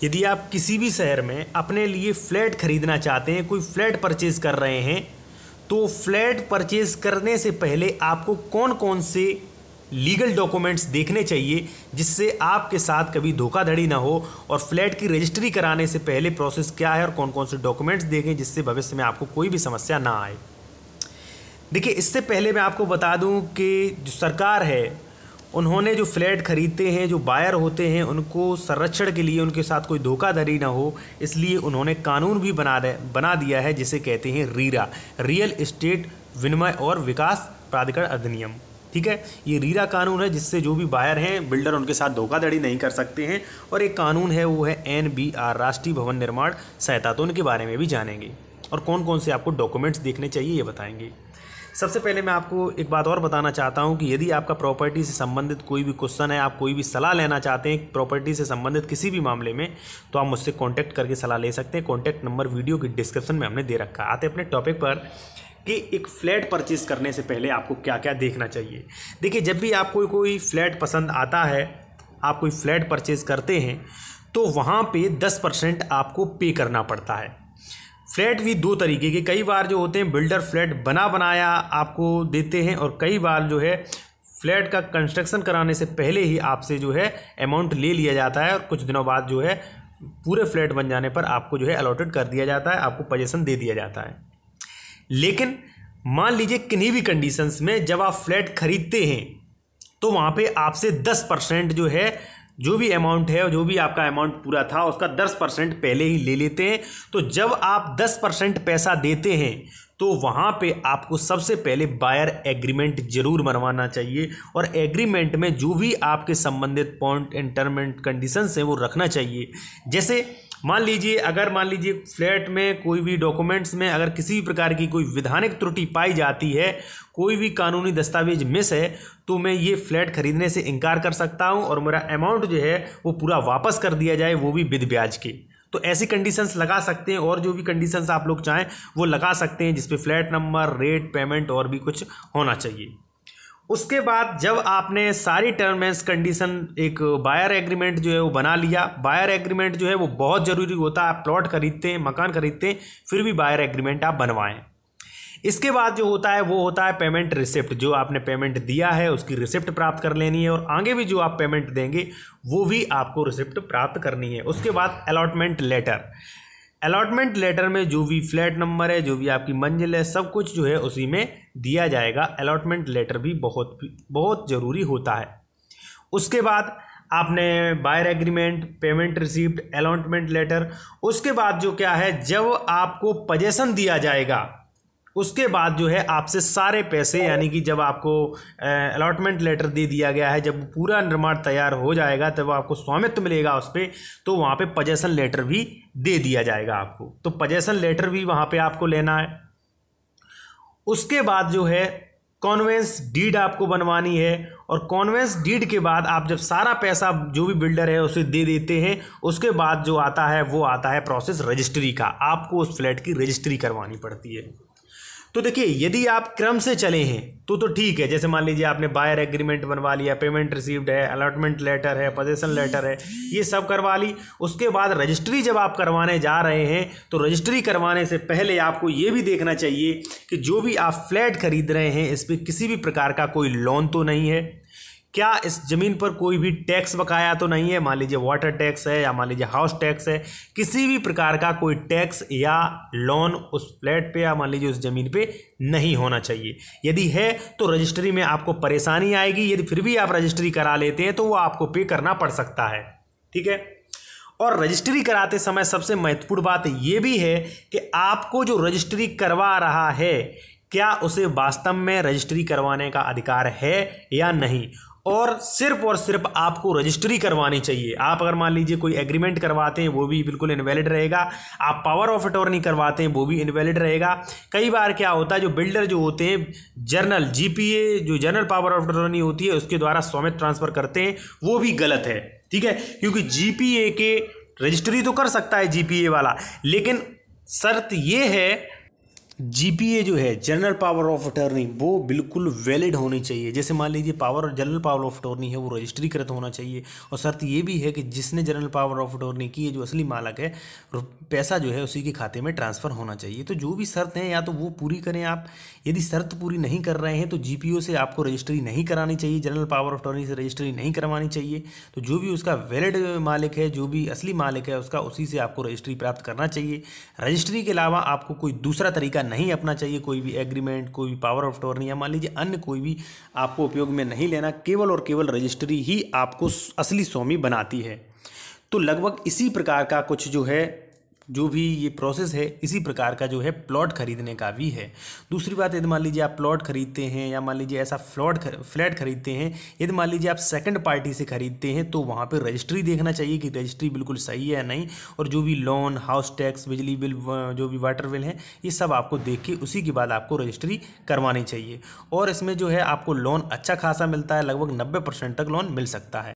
यदि आप किसी भी शहर में अपने लिए फ्लैट खरीदना चाहते हैं, कोई फ्लैट परचेज कर रहे हैं, तो फ्लैट परचेज करने से पहले आपको कौन कौन से लीगल डॉक्यूमेंट्स देखने चाहिए जिससे आपके साथ कभी धोखाधड़ी ना हो, और फ्लैट की रजिस्ट्री कराने से पहले प्रोसेस क्या है और कौन कौन से डॉक्यूमेंट्स देखें जिससे भविष्य में आपको कोई भी समस्या ना आए। देखिए, इससे पहले मैं आपको बता दूं कि जो सरकार है उन्होंने जो फ्लैट खरीदते हैं, जो बायर होते हैं, उनको संरक्षण के लिए, उनके साथ कोई धोखाधड़ी ना हो, इसलिए उन्होंने कानून भी बना दिया है जिसे कहते हैं रीरा, रियल एस्टेट विनिमय और विकास प्राधिकरण अधिनियम। ठीक है, ये रीरा कानून है जिससे जो भी बायर हैं, बिल्डर, उनके साथ धोखाधड़ी नहीं कर सकते हैं। और एक कानून है वो है NBR, राष्ट्रीय भवन निर्माण सहायता। तो उनके बारे में भी जानेंगे और कौन कौन से आपको डॉक्यूमेंट्स देखने चाहिए ये बताएंगे। सबसे पहले मैं आपको एक बात और बताना चाहता हूं कि यदि आपका प्रॉपर्टी से संबंधित कोई भी क्वेश्चन है, आप कोई भी सलाह लेना चाहते हैं प्रॉपर्टी से संबंधित किसी भी मामले में, तो आप मुझसे कांटेक्ट करके सलाह ले सकते हैं। कांटेक्ट नंबर वीडियो की डिस्क्रिप्शन में हमने दे रखा है। आते अपने टॉपिक पर कि एक फ्लैट परचेज करने से पहले आपको क्या क्या देखना चाहिए। देखिए, जब भी आपको कोई फ्लैट पसंद आता है, आप कोई फ्लैट परचेज करते हैं, तो वहाँ पे 10% आपको पे करना पड़ता है। फ्लैट भी दो तरीके के, कई बार जो होते हैं बिल्डर फ्लैट बनाया आपको देते हैं, और कई बार जो है फ्लैट का कंस्ट्रक्शन कराने से पहले ही आपसे जो है अमाउंट ले लिया जाता है, और कुछ दिनों बाद जो है पूरे फ्लैट बन जाने पर आपको जो है अलॉटेड कर दिया जाता है, आपको पोजीशन दे दिया जाता है। लेकिन मान लीजिए किन्हीं भी कंडीशंस में जब आप फ्लैट खरीदते हैं तो वहाँ पे आपसे 10% जो है, जो भी अमाउंट है, जो भी आपका अमाउंट पूरा था उसका 10% पहले ही ले लेते हैं। तो जब आप 10% पैसा देते हैं तो वहाँ पे आपको सबसे पहले बायर एग्रीमेंट जरूर बनवाना चाहिए, और एग्रीमेंट में जो भी आपके संबंधित point and term and conditions हैं वो रखना चाहिए। जैसे मान लीजिए फ्लैट में कोई भी डॉक्यूमेंट्स में अगर किसी भी प्रकार की कोई विधानिक त्रुटि पाई जाती है, कोई भी कानूनी दस्तावेज मिस है, तो मैं ये फ्लैट खरीदने से इनकार कर सकता हूं और मेरा अमाउंट जो है वो पूरा वापस कर दिया जाए, वो भी विद ब्याज के। तो ऐसी कंडीशंस लगा सकते हैं, और जो भी कंडीशंस आप लोग चाहें वो लगा सकते हैं, जिसपे फ्लैट नंबर, रेट, पेमेंट और भी कुछ होना चाहिए। उसके बाद जब आपने सारी टर्म एंड कंडीशन, एक बायर एग्रीमेंट जो है वो बना लिया। बायर एग्रीमेंट जो है वो बहुत ज़रूरी होता है। आप प्लॉट खरीदते हैं, मकान खरीदते हैं, फिर भी बायर एग्रीमेंट आप बनवाएं। इसके बाद जो होता है वो होता है पेमेंट रिसिप्ट। जो आपने पेमेंट दिया है उसकी रिसिप्ट प्राप्त कर लेनी है, और आगे भी जो आप पेमेंट देंगे वो भी आपको रिसिप्ट प्राप्त करनी है। उसके बाद अलॉटमेंट लेटर। अलॉटमेंट लेटर में जो भी फ्लैट नंबर है, जो भी आपकी मंजिल है, सब कुछ जो है उसी में दिया जाएगा। अलॉटमेंट लेटर भी बहुत बहुत ज़रूरी होता है। उसके बाद आपने buyer agreement, payment receipt, allotment letter, उसके बाद जो क्या है, जब आपको पोजीशन दिया जाएगा उसके बाद जो है आपसे सारे पैसे, यानी कि जब आपको अलॉटमेंट लेटर दे दिया गया है, जब पूरा निर्माण तैयार हो जाएगा तब आपको स्वामित्व मिलेगा उस पर, तो वहाँ पे पोजीशन लेटर भी दे दिया जाएगा आपको। तो पोजीशन लेटर भी वहाँ पे आपको लेना है। उसके बाद जो है कॉन्वेंस डीड आपको बनवानी है, और कॉन्वेंस डीड के बाद आप जब सारा पैसा जो भी बिल्डर है उसे दे देते हैं, उसके बाद जो आता है वो आता है प्रोसेस रजिस्ट्री का। आपको उस फ्लैट की रजिस्ट्री करवानी पड़ती है। तो देखिए, यदि आप क्रम से चले हैं तो ठीक है। जैसे मान लीजिए आपने बायर एग्रीमेंट बनवा लिया, पेमेंट रिसीव्ड है, अलॉटमेंट लेटर है, पोजीशन लेटर है, ये सब करवा ली। उसके बाद रजिस्ट्री जब आप करवाने जा रहे हैं तो रजिस्ट्री करवाने से पहले आपको ये भी देखना चाहिए कि जो भी आप फ्लैट खरीद रहे हैं इस पर किसी भी प्रकार का कोई लोन तो नहीं है, क्या इस ज़मीन पर कोई भी टैक्स बकाया तो नहीं है। मान लीजिए वाटर टैक्स है, या मान लीजिए हाउस टैक्स है, किसी भी प्रकार का कोई टैक्स या लोन उस फ्लैट पे या मान लीजिए उस ज़मीन पे नहीं होना चाहिए। यदि है तो रजिस्ट्री में आपको परेशानी आएगी। यदि फिर भी आप रजिस्ट्री करा लेते हैं तो वो आपको पे करना पड़ सकता है। ठीक है, और रजिस्ट्री कराते समय सबसे महत्वपूर्ण बात ये भी है कि आपको जो रजिस्ट्री करवा रहा है, क्या उसे वास्तव में रजिस्ट्री करवाने का अधिकार है या नहीं। और सिर्फ आपको रजिस्ट्री करवानी चाहिए। आप अगर मान लीजिए कोई एग्रीमेंट करवाते हैं वो भी बिल्कुल इनवैलिड रहेगा। आप पावर ऑफ अटॉर्नी करवाते हैं वो भी इनवैलिड रहेगा। कई बार क्या होता है, जो बिल्डर जो होते हैं जर्नल GPA, जो जनरल पावर ऑफ अटॉर्नी होती है उसके द्वारा स्वामित्व ट्रांसफर करते हैं, वो भी गलत है। ठीक है, क्योंकि GPA के रजिस्ट्री तो कर सकता है GPA वाला, लेकिन शर्त ये है जीपीए जो है जनरल पावर ऑफ अटॉर्नी वो बिल्कुल वैलिड होनी चाहिए। जैसे मान लीजिए जनरल पावर ऑफ अटॉर्नी है वो रजिस्ट्रीकृत होना चाहिए, और शर्त ये भी है कि जिसने जनरल पावर ऑफ अटॉर्नी की है, जो असली मालिक है, पैसा जो है उसी के खाते में ट्रांसफ़र होना चाहिए। तो जो भी शर्त हैं या तो वो पूरी करें आप। यदि शर्त पूरी नहीं कर रहे हैं तो जीपीओ से आपको रजिस्ट्री नहीं करानी चाहिए, जनरल पावर ऑफ अटॉर्नी से रजिस्ट्री नहीं करवानी चाहिए। तो जो भी उसका वैलिड मालिक है, जो भी असली मालिक है उसका, उसी से आपको रजिस्ट्री प्राप्त करना चाहिए। रजिस्ट्री के अलावा आपको कोई दूसरा तरीका नहीं अपना चाहिए, कोई भी एग्रीमेंट, कोई भी पावर ऑफ अटॉर्नी या मान लीजिए अन्य कोई भी आपको उपयोग में नहीं लेना। केवल और केवल रजिस्ट्री ही आपको असली स्वामी बनाती है। तो लगभग इसी प्रकार का कुछ जो है, जो भी ये प्रोसेस है, इसी प्रकार का जो है प्लॉट खरीदने का भी है। दूसरी बात, यदि मान लीजिए आप प्लॉट खरीदते हैं या मान लीजिए ऐसा फ्लैट खरीदते हैं, यदि मान लीजिए आप सेकंड पार्टी से खरीदते हैं, तो वहाँ पे रजिस्ट्री देखना चाहिए कि रजिस्ट्री बिल्कुल सही है या नहीं। और जो भी लोन, हाउस टैक्स, बिजली बिल, जो भी वाटर बिल है, ये सब आपको देख के उसी के बाद आपको रजिस्ट्री करवानी चाहिए। और इसमें जो है आपको लोन अच्छा खासा मिलता है, लगभग 90% तक लोन मिल सकता है।